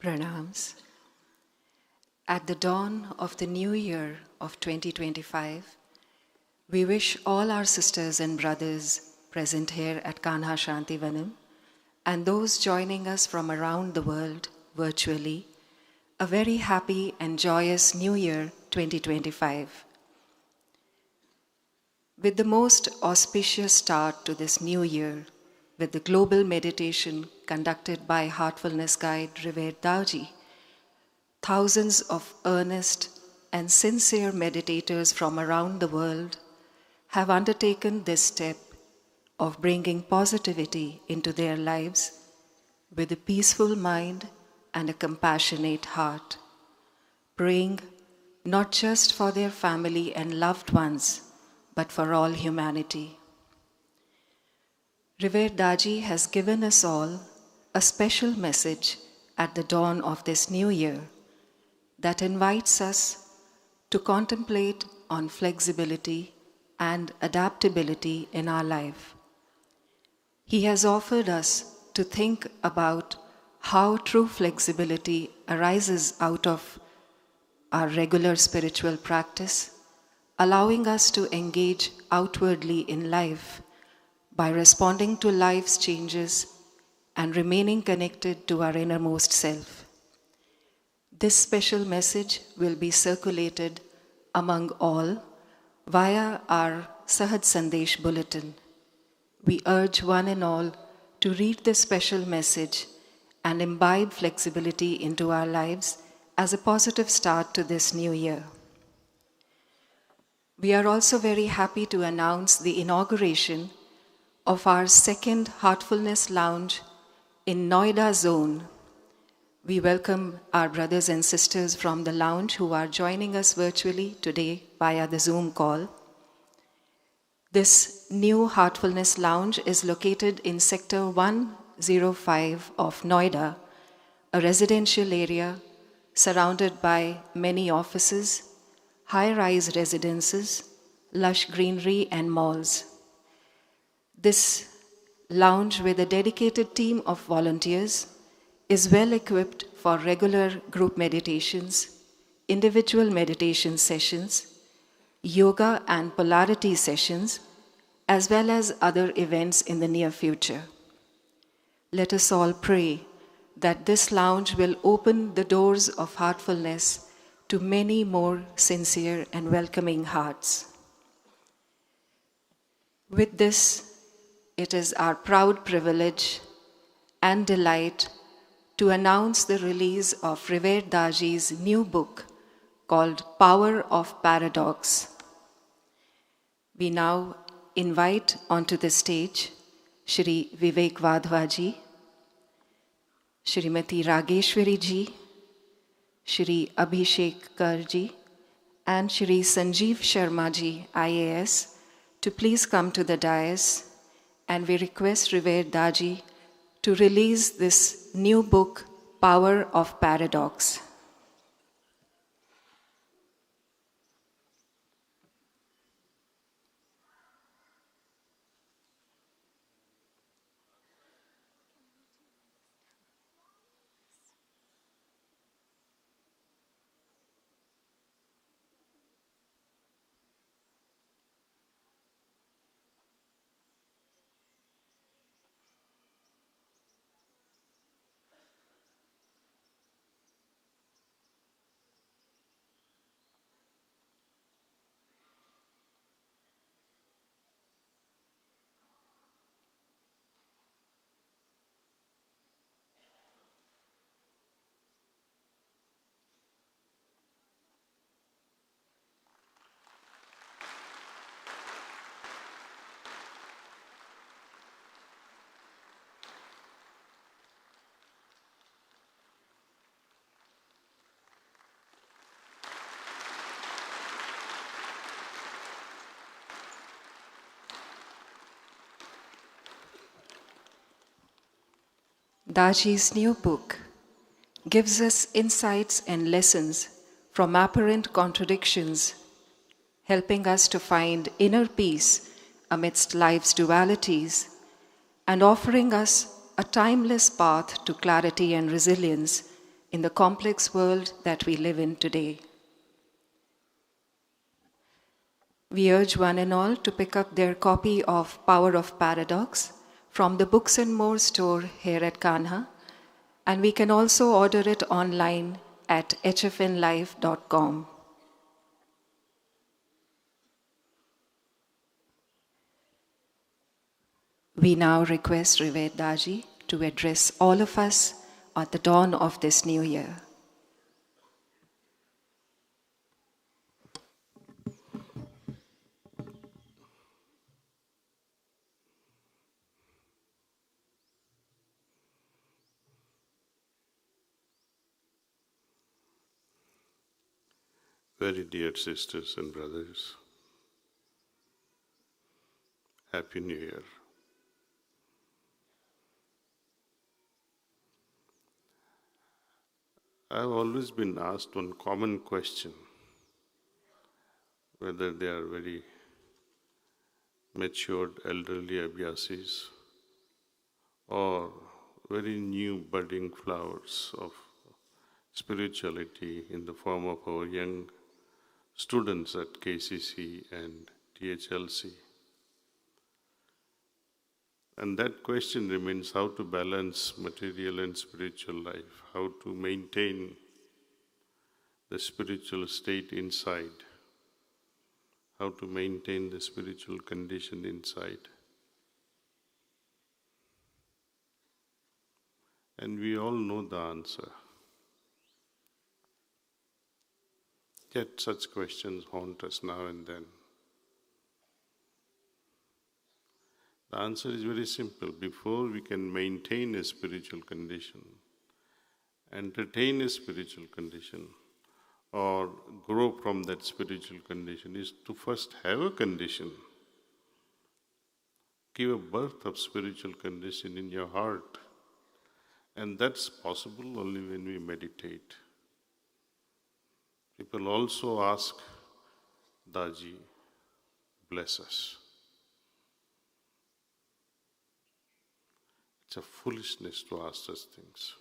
Pranams. At the dawn of the new year of 2025, we wish all our sisters and brothers present here at Kanha Shanti Vanam and those joining us from around the world virtually a very happy and joyous New Year 2025. With the most auspicious start to this new year, with the global meditation conducted by Heartfulness guide Revered Daaji, thousands of earnest and sincere meditators from around the world have undertaken this step of bringing positivity into their lives with a peaceful mind and a compassionate heart, praying not just for their family and loved ones, but for all humanity. Revered Daaji has given us all a special message at the dawn of this new year that invites us to contemplate on flexibility and adaptability in our life. He has offered us to think about how true flexibility arises out of our regular spiritual practice, allowing us to engage outwardly in life by responding to life's changes and remaining connected to our innermost self. This special message will be circulated among all via our Sahaj Sandesh Bulletin. We urge one and all to read this special message and imbibe flexibility into our lives as a positive start to this new year. We are also very happy to announce the inauguration of our second Heartfulness Lounge in Noida zone. We welcome our brothers and sisters from the lounge who are joining us virtually today via the Zoom call. This new Heartfulness Lounge is located in Sector 105 of Noida, a residential area surrounded by many offices, high-rise residences, lush greenery and malls. This lounge with a dedicated team of volunteers is well equipped for regular group meditations, individual meditation sessions, yoga and polarity sessions, as well as other events in the near future. Let us all pray that this lounge will open the doors of heartfulness to many more sincere and welcoming hearts. With this, it is our proud privilege and delight to announce the release of Revered Daaji's new book called Power of Paradox. We now invite onto the stage Shri Vivek Vadhva ji, Shrimati Rageshwari ji, Shri Abhishek Kar ji, and Shri Sanjeev Sharma ji, IAS, to please come to the dais, and we request Revered Daaji to release this new book, Power of Paradox. Daaji's new book gives us insights and lessons from apparent contradictions, helping us to find inner peace amidst life's dualities and offering us a timeless path to clarity and resilience in the complex world that we live in today. We urge one and all to pick up their copy of Power of Paradox from the Books and More store here at Kanha, and we can also order it online at hfnlife.com. We now request Revered Daaji to address all of us at the dawn of this new year. Very dear sisters and brothers, Happy New Year. I've always been asked one common question, whether they are very matured elderly abhyasis or very new budding flowers of spirituality in the form of our young students at KCC and THLC. And that question remains how to balance material and spiritual life, how to maintain the spiritual state inside, how to maintain the spiritual condition inside. And we all know the answer. Yet such questions haunt us now and then. The answer is very simple. Before we can maintain a spiritual condition, entertain a spiritual condition, or grow from that spiritual condition, is to first have a condition. Give a birth of spiritual condition in your heart. And that's possible only when we meditate. People also ask, Daaji, bless us. It's a foolishness to ask such things.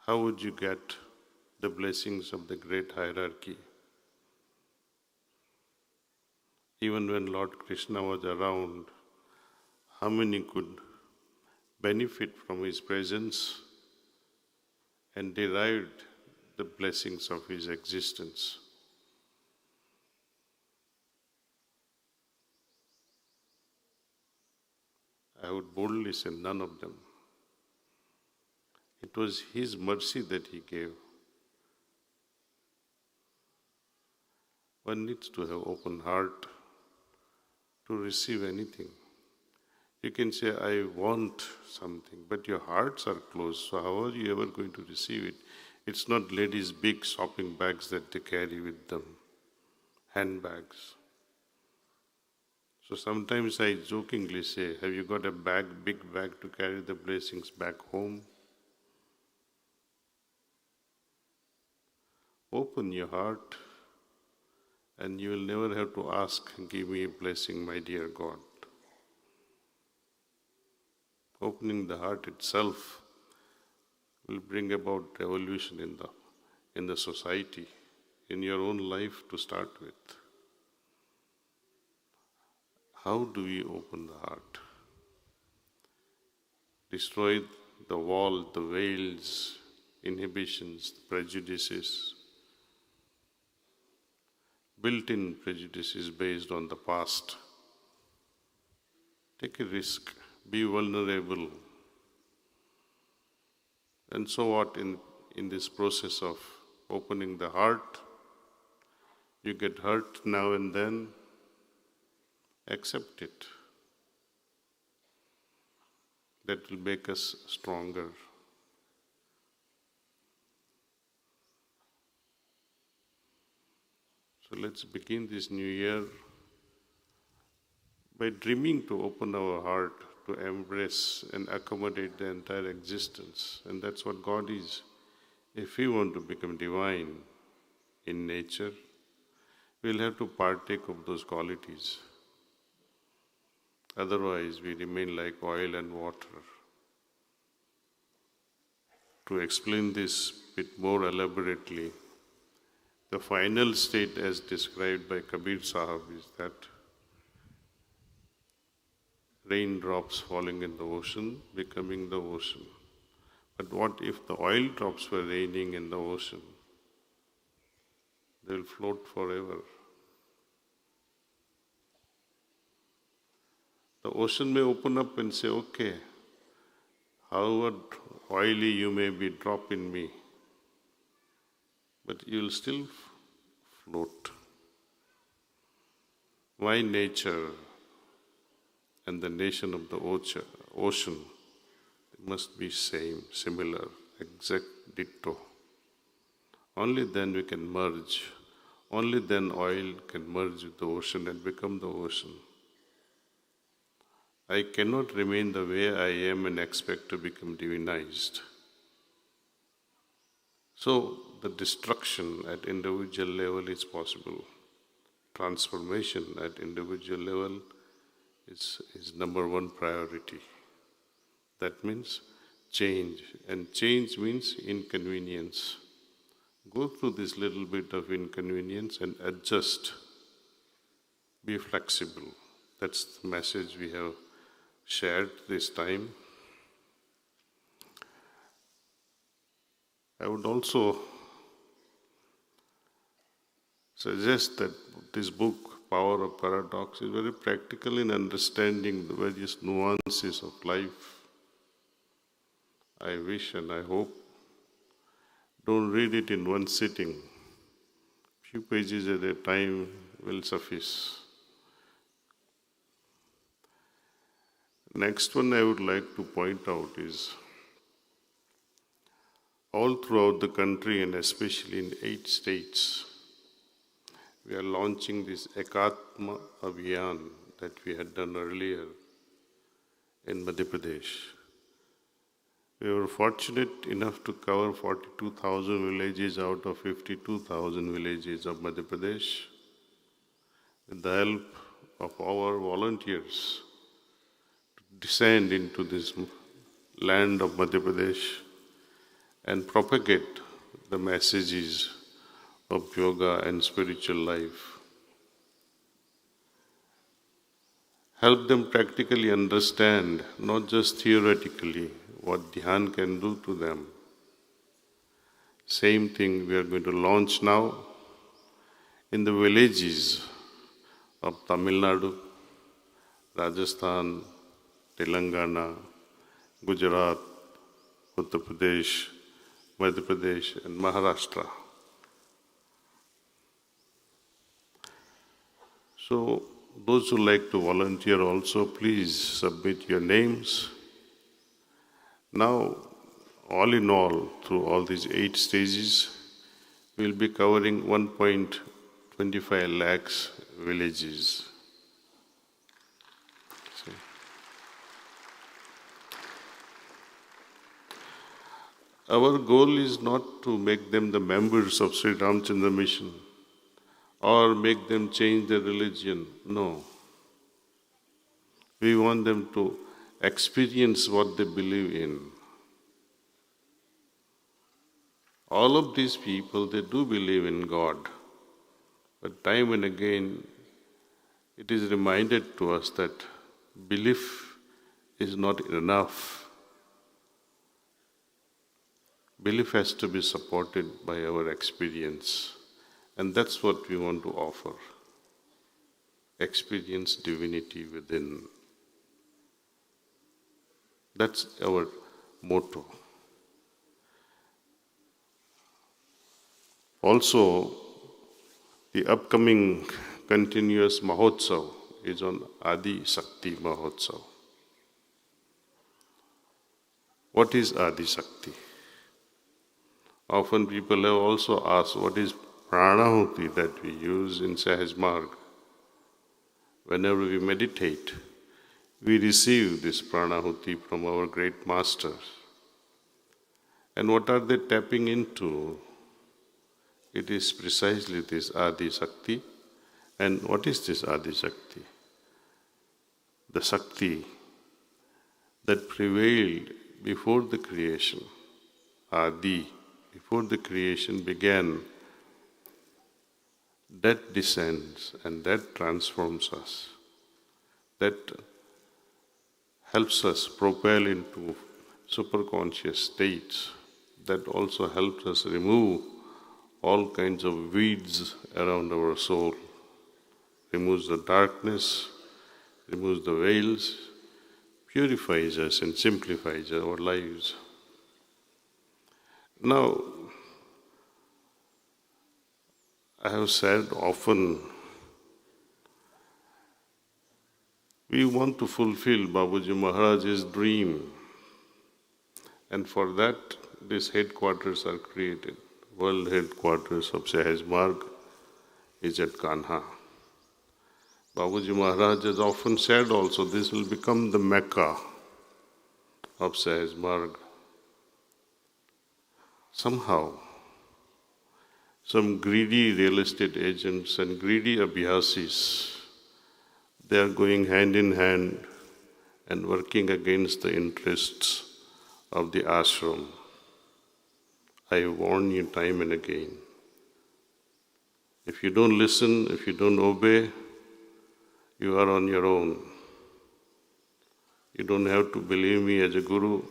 How would you get the blessings of the great hierarchy? Even when Lord Krishna was around, how many could benefit from his presence and derived the blessings of his existence? I would boldly say none of them. It was his mercy that he gave. One needs to have open heart to receive anything. You can say, I want something, but your hearts are closed, so how are you ever going to receive it? It's not ladies' big shopping bags that they carry with them, handbags. So sometimes I jokingly say, have you got a bag, big bag to carry the blessings back home? Open your heart and you will never have to ask, give me a blessing, my dear God. Opening the heart itself will bring about revolution in the society, in your own life to start with. How do we open the heart? Destroy the wall, the veils, inhibitions, prejudices, built-in prejudices based on the past. Take a risk, be vulnerable. And so what in this process of opening the heart, you get hurt now and then, accept it. That will make us stronger. So let's begin this new year by dreaming to open our heart to embrace and accommodate the entire existence. And that's what God is. If we want to become divine in nature, we'll have to partake of those qualities. Otherwise, we remain like oil and water. to explain this bit more elaborately, the final state as described by Kabir Sahib is that raindrops falling in the ocean, becoming the ocean. But what if the oil drops were raining in the ocean? They will float forever. The ocean may open up and say, okay, however oily you may be, drop in me, but you will still float. My nature and the nation of the ocean must be same, similar, exact ditto. Only then we can merge. Only then oil can merge with the ocean and become the ocean. I cannot remain the way I am and expect to become divinized. So the destruction at individual level is possible. Transformation at individual level is number one priority. That means change, and change means inconvenience. Go through this little bit of inconvenience and adjust. Be flexible. That's the message we have shared this time. I would also suggest that this book, Power of Paradox, is very practical in understanding the various nuances of life. I wish and I hope don't read it in one sitting. Few pages at a time will suffice. Next one I would like to point out is all throughout the country and especially in 8 states, we are launching this Ekatma Abhiyan that we had done earlier in Madhya Pradesh. We were fortunate enough to cover 42,000 villages out of 52,000 villages of Madhya Pradesh with the help of our volunteers to descend into this land of Madhya Pradesh and propagate the messages of yoga and spiritual life. Help them practically understand, not just theoretically, what Dhyan can do to them. Same thing we are going to launch now in the villages of Tamil Nadu, Rajasthan, Telangana, Gujarat, Uttar Pradesh, Madhya Pradesh and Maharashtra. So, those who like to volunteer also, please submit your names. Now, all in all, through all these 8 stages, we will be covering 1.25 lakhs villages. See. Our goal is not to make them the members of Sri Ramchandra Mission or make them change their religion. No. We want them to experience what they believe in. All of these people, they do believe in God. But time and again, it is reminded to us that belief is not enough. Belief has to be supported by our experience. And that's what we want to offer. Experience divinity within. That's our motto. Also, the upcoming continuous Mahotsav is on Adi Shakti Mahotsav. What is Adi Shakti? Often people have also asked, what is Pranahuti that we use in Sahaj Marg? Whenever we meditate, we receive this Pranahuti from our great masters. And what are they tapping into? It is precisely this Adi Shakti. And what is this Adi Shakti? The Shakti that prevailed before the creation Adi, before the creation began, that descends and that transforms us. That helps us propel into superconscious states. That also helps us remove all kinds of weeds around our soul, removes the darkness, removes the veils, purifies us and simplifies our lives. Now, I have said often, we want to fulfill Babuji Maharaj's dream, and for that, these headquarters are created. World headquarters of Sahaj Marg is at Kanha. Babuji Maharaj has often said also, this will become the Mecca of Sahaj Marg. Somehow, some greedy real estate agents and greedy abhyasis, they are going hand in hand and working against the interests of the ashram. I warn you time and again. If you don't listen, if you don't obey, you are on your own. You don't have to believe me as a guru,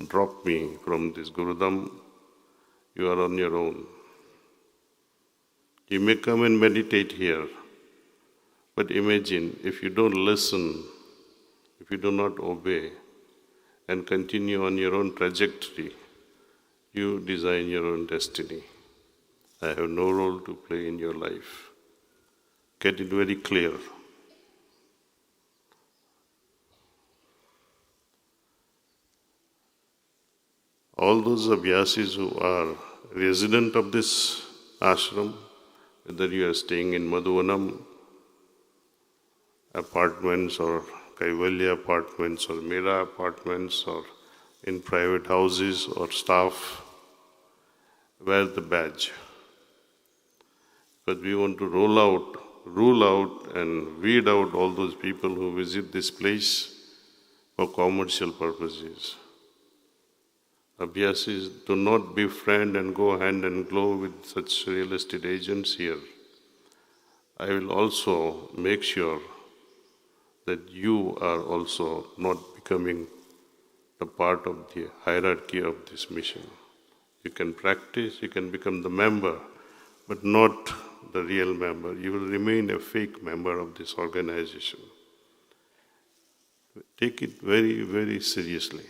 drop me from this Gurudam. You are on your own. You may come and meditate here, but imagine if you don't listen, if you do not obey, and continue on your own trajectory, you design your own destiny. I have no role to play in your life. Get it very clear. All those abhyasis who are resident of this ashram, whether you are staying in Madhuvanam apartments or Kaivalya apartments or Mera apartments or in private houses or staff, wear the badge. But we want to rule out and weed out all those people who visit this place for commercial purposes. Abhyasis, do not befriend and go hand and glove with such real estate agents here. I will also make sure that you are also not becoming a part of the hierarchy of this mission. You can practice, you can become the member, but not the real member. You will remain a fake member of this organization. Take it very, very seriously,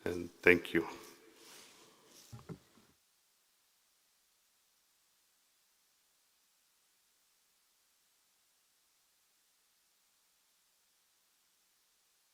and thank you.